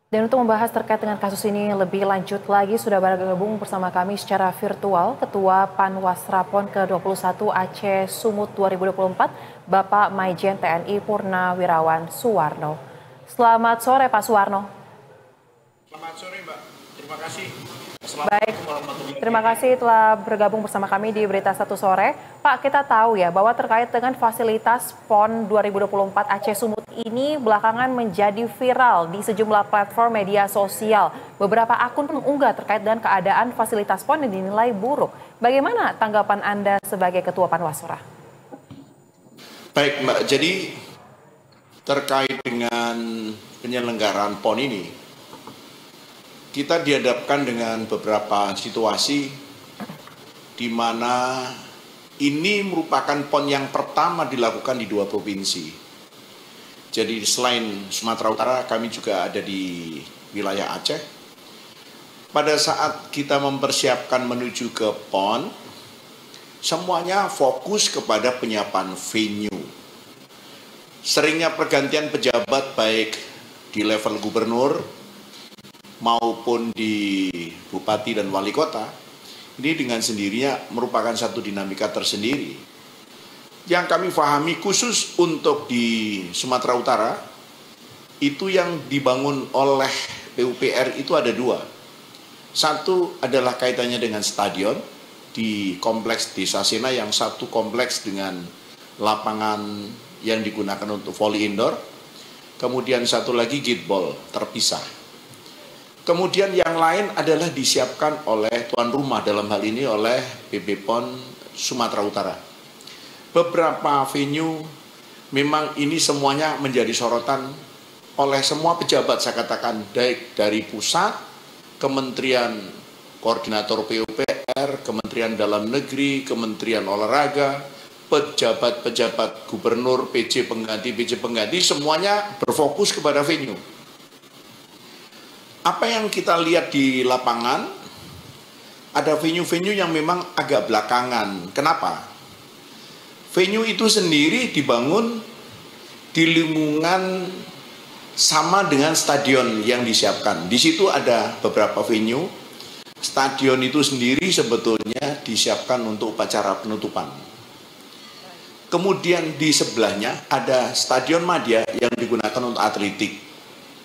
Dan untuk membahas terkait dengan kasus ini lebih lanjut lagi, sudah bergabung bersama kami secara virtual Ketua Panwasrapon ke-21 Aceh Sumut 2024, Bapak Maijen TNI Purnawirawan Suwarno. Selamat sore Pak Suwarno. Selamat sore Mbak, terima kasih. Baik, terima kasih telah bergabung bersama kami di Berita Satu Sore. Pak, kita tahu ya bahwa terkait dengan fasilitas PON 2024 Aceh Sumut ini belakangan menjadi viral di sejumlah platform media sosial. Beberapa akun mengunggah terkait dengan keadaan fasilitas PON yang dinilai buruk. Bagaimana tanggapan Anda sebagai Ketua Panwasra? Baik Mbak, jadi terkait dengan penyelenggaraan PON ini, kita dihadapkan dengan beberapa situasi di mana ini merupakan PON yang pertama dilakukan di 2 provinsi. Jadi selain Sumatera Utara, kami juga ada di wilayah Aceh. Pada saat kita mempersiapkan menuju ke PON, semuanya fokus kepada penyiapan venue. Seringnya pergantian pejabat baik di level gubernur maupun di bupati dan wali kota, ini dengan sendirinya merupakan satu dinamika tersendiri. Yang kami pahami khusus untuk di Sumatera Utara, itu yang dibangun oleh PUPR itu ada 2. Satu adalah kaitannya dengan stadion di kompleks Desa Sena, yang satu kompleks dengan lapangan yang digunakan untuk volley indoor. Kemudian satu lagi gateball terpisah. Kemudian yang lain adalah disiapkan oleh tuan rumah, dalam hal ini oleh PB PON Sumatera Utara. Beberapa venue memang ini semuanya menjadi sorotan oleh semua pejabat, saya katakan, baik dari pusat, Kementerian Koordinator PUPR, Kementerian Dalam Negeri, Kementerian Olahraga, pejabat-pejabat gubernur, PJ pengganti, semuanya berfokus kepada venue. Apa yang kita lihat di lapangan, ada venue-venue yang memang agak belakangan. Kenapa? Venue itu sendiri dibangun di lingkungan sama dengan stadion yang disiapkan. Di situ ada beberapa venue. Stadion itu sendiri sebetulnya disiapkan untuk upacara penutupan. Kemudian di sebelahnya ada Stadion Madia yang digunakan untuk atletik.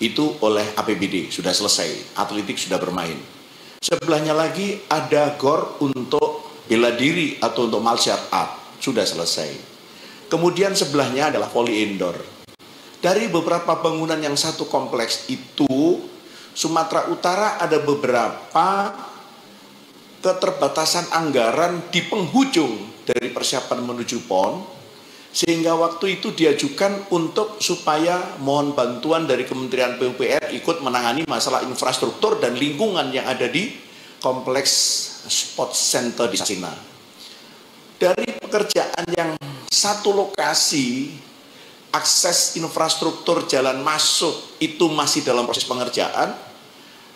Itu oleh APBD, sudah selesai, atletik sudah bermain. Sebelahnya lagi ada GOR untuk bela diri atau untuk martial art, sudah selesai. Kemudian sebelahnya adalah volley indoor. Dari beberapa bangunan yang satu kompleks itu, Sumatera Utara ada beberapa keterbatasan anggaran di penghujung dari persiapan menuju PON, sehingga waktu itu diajukan untuk supaya mohon bantuan dari Kementerian PUPR ikut menangani masalah infrastruktur dan lingkungan yang ada di kompleks sport center di Sina. Dari pekerjaan yang satu lokasi, akses infrastruktur jalan masuk itu masih dalam proses pengerjaan,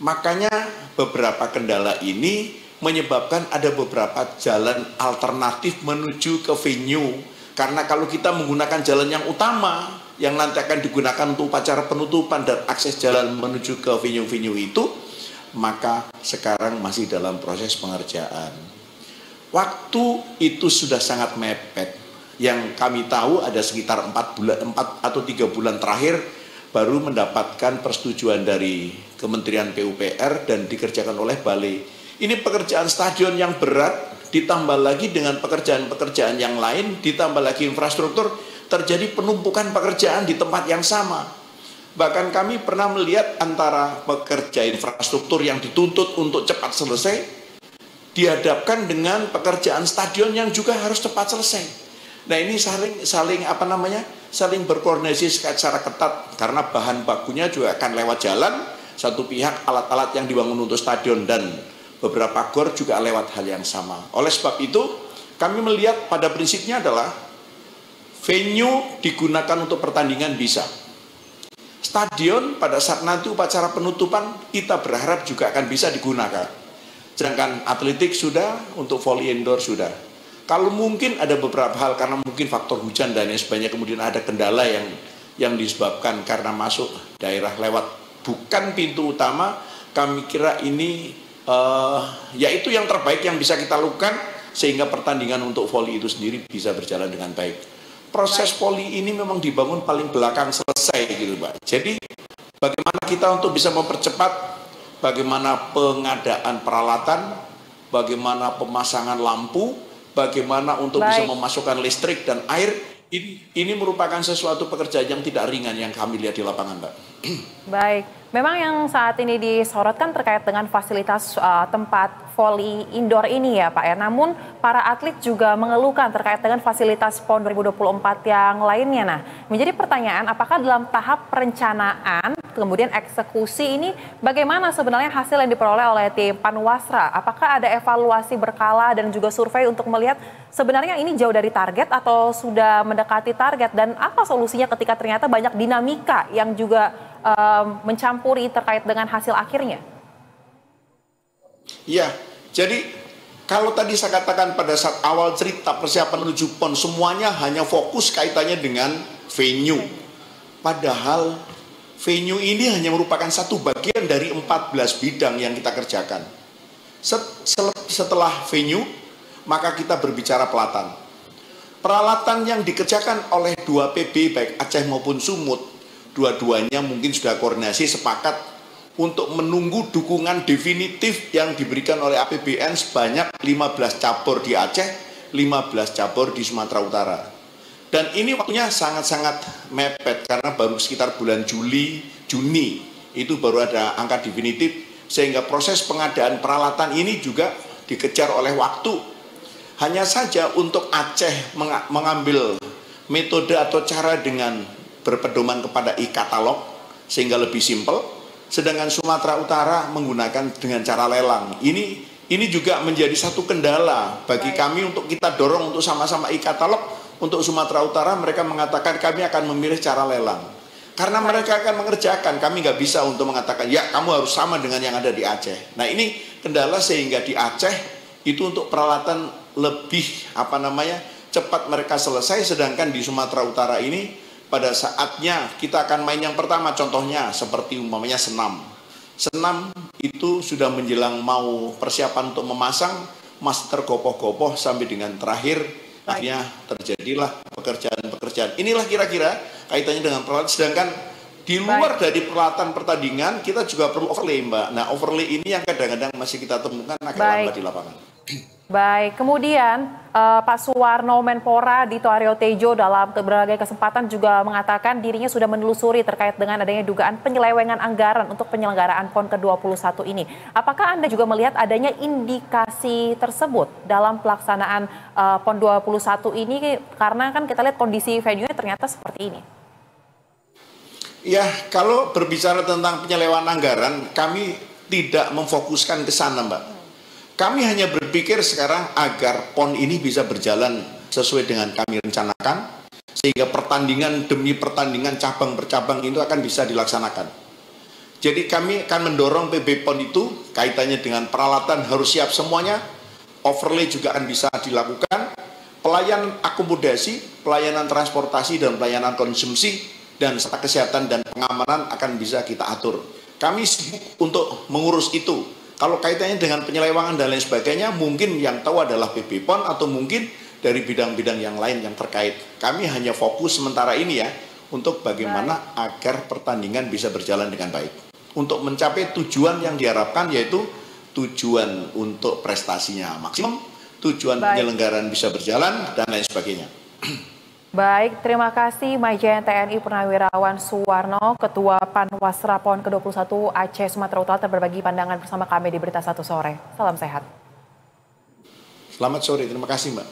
makanya beberapa kendala ini menyebabkan ada beberapa jalan alternatif menuju ke venue. Karena kalau kita menggunakan jalan yang utama, yang nanti akan digunakan untuk upacara penutupan dan akses jalan menuju ke venue-venue itu, maka sekarang masih dalam proses pengerjaan. Waktu itu sudah sangat mepet. Yang kami tahu ada sekitar 4 atau 3 bulan terakhir baru mendapatkan persetujuan dari Kementerian PUPR dan dikerjakan oleh Balai. Ini pekerjaan stadion yang berat, ditambah lagi dengan pekerjaan-pekerjaan yang lain, ditambah lagi infrastruktur, terjadi penumpukan pekerjaan di tempat yang sama. Bahkan kami pernah melihat antara pekerja infrastruktur yang dituntut untuk cepat selesai, dihadapkan dengan pekerjaan stadion yang juga harus cepat selesai. Nah ini saling berkoordinasi secara ketat, karena bahan bakunya juga akan lewat jalan, satu pihak alat-alat yang dibangun untuk stadion dan beberapa GOR juga lewat hal yang sama. Oleh sebab itu, kami melihat pada prinsipnya adalah venue digunakan untuk pertandingan bisa. Stadion pada saat nanti upacara penutupan kita berharap juga akan bisa digunakan. Sedangkan atletik sudah, untuk volley indoor sudah. Kalau mungkin ada beberapa hal karena mungkin faktor hujan dan lain sebagainya, kemudian ada kendala yang disebabkan karena masuk daerah lewat bukan pintu utama, kami kira ini yaitu yang terbaik yang bisa kita lakukan sehingga pertandingan untuk voli itu sendiri bisa berjalan dengan baik. Proses voli ini memang dibangun paling belakang selesai gitu Mbak. Jadi bagaimana kita untuk bisa mempercepat, bagaimana pengadaan peralatan, bagaimana pemasangan lampu, bagaimana untuk bisa memasukkan listrik dan air, ini merupakan sesuatu pekerjaan yang tidak ringan yang kami lihat di lapangan, Mbak. Baik, memang yang saat ini disorotkan terkait dengan fasilitas tempat voli indoor ini ya Pak ya. Namun para atlet juga mengeluhkan terkait dengan fasilitas PON 2024 yang lainnya. Nah, menjadi pertanyaan apakah dalam tahap perencanaan kemudian eksekusi ini bagaimana sebenarnya hasil yang diperoleh oleh tim Panwasra? Apakah ada evaluasi berkala dan juga survei untuk melihat sebenarnya ini jauh dari target atau sudah mendekati target, dan apa solusinya ketika ternyata banyak dinamika yang juga mencampuri terkait dengan hasil akhirnya? Iya, jadi kalau tadi saya katakan pada saat awal cerita persiapan menuju PON semuanya hanya fokus kaitannya dengan venue. Padahal venue ini hanya merupakan satu bagian dari 14 bidang yang kita kerjakan. Setelah venue, maka kita berbicara pelatan. Peralatan yang dikerjakan oleh 2 PB baik Aceh maupun Sumut, dua-duanya mungkin sudah koordinasi sepakat untuk menunggu dukungan definitif yang diberikan oleh APBN sebanyak 15 cabur di Aceh, 15 cabur di Sumatera Utara. Dan ini waktunya sangat-sangat mepet karena baru sekitar bulan Juni itu baru ada angka definitif, sehingga proses pengadaan peralatan ini juga dikejar oleh waktu. Hanya saja untuk Aceh mengambil metode atau cara dengan berpedoman kepada e-katalog sehingga lebih simpel, sedangkan Sumatera Utara menggunakan dengan cara lelang. Ini juga menjadi satu kendala bagi kami untuk kita dorong untuk sama-sama e-katalog. Untuk Sumatera Utara mereka mengatakan kami akan memilih cara lelang. Karena mereka akan mengerjakan, kami nggak bisa untuk mengatakan ya kamu harus sama dengan yang ada di Aceh. Nah ini kendala sehingga di Aceh itu untuk peralatan lebih cepat mereka selesai, sedangkan di Sumatera Utara ini pada saatnya kita akan main yang pertama, contohnya seperti umpamanya senam. Senam itu sudah menjelang mau persiapan untuk memasang, masih tergopoh-gopoh sampai dengan terakhir akhirnya terjadilah pekerjaan-pekerjaan. Inilah kira-kira kaitannya dengan peralatan, sedangkan di luar dari peralatan pertandingan kita juga perlu overlay, Mbak. Nah, overlay ini yang kadang-kadang masih kita temukan agak lambat di lapangan. Baik, kemudian Pak Suwarno Menpora Dito Aryo Tejo dalam berbagai kesempatan juga mengatakan dirinya sudah menelusuri terkait dengan adanya dugaan penyelewengan anggaran untuk penyelenggaraan PON ke-21 ini. Apakah Anda juga melihat adanya indikasi tersebut dalam pelaksanaan PON 21 ini? Karena kan kita lihat kondisi venue-nya ternyata seperti ini. Ya, kalau berbicara tentang penyelewengan anggaran, kami tidak memfokuskan ke sana, Mbak. Kami hanya berpikir sekarang agar PON ini bisa berjalan sesuai dengan kami rencanakan, sehingga pertandingan demi pertandingan cabang per cabang itu akan bisa dilaksanakan. Jadi kami akan mendorong PB PON itu kaitannya dengan peralatan harus siap semuanya, overlay juga akan bisa dilakukan, pelayanan akomodasi, pelayanan transportasi dan pelayanan konsumsi, dan serta kesehatan dan pengamanan akan bisa kita atur. Kami sibuk untuk mengurus itu. Kalau kaitannya dengan penyelewangan dan lain sebagainya, mungkin yang tahu adalah PB PON atau mungkin dari bidang-bidang yang lain yang terkait. Kami hanya fokus sementara ini ya, untuk bagaimana agar pertandingan bisa berjalan dengan baik. Untuk mencapai tujuan yang diharapkan, yaitu tujuan untuk prestasinya maksimum, tujuan penyelenggaraan bisa berjalan, dan lain sebagainya. Baik, terima kasih Majen TNI Purnawirawan Suwarno, Ketua Panwasra PON ke-21 Aceh Sumatera Utara, berbagi pandangan bersama kami di Berita Satu Sore. Salam sehat. Selamat sore, terima kasih Mbak.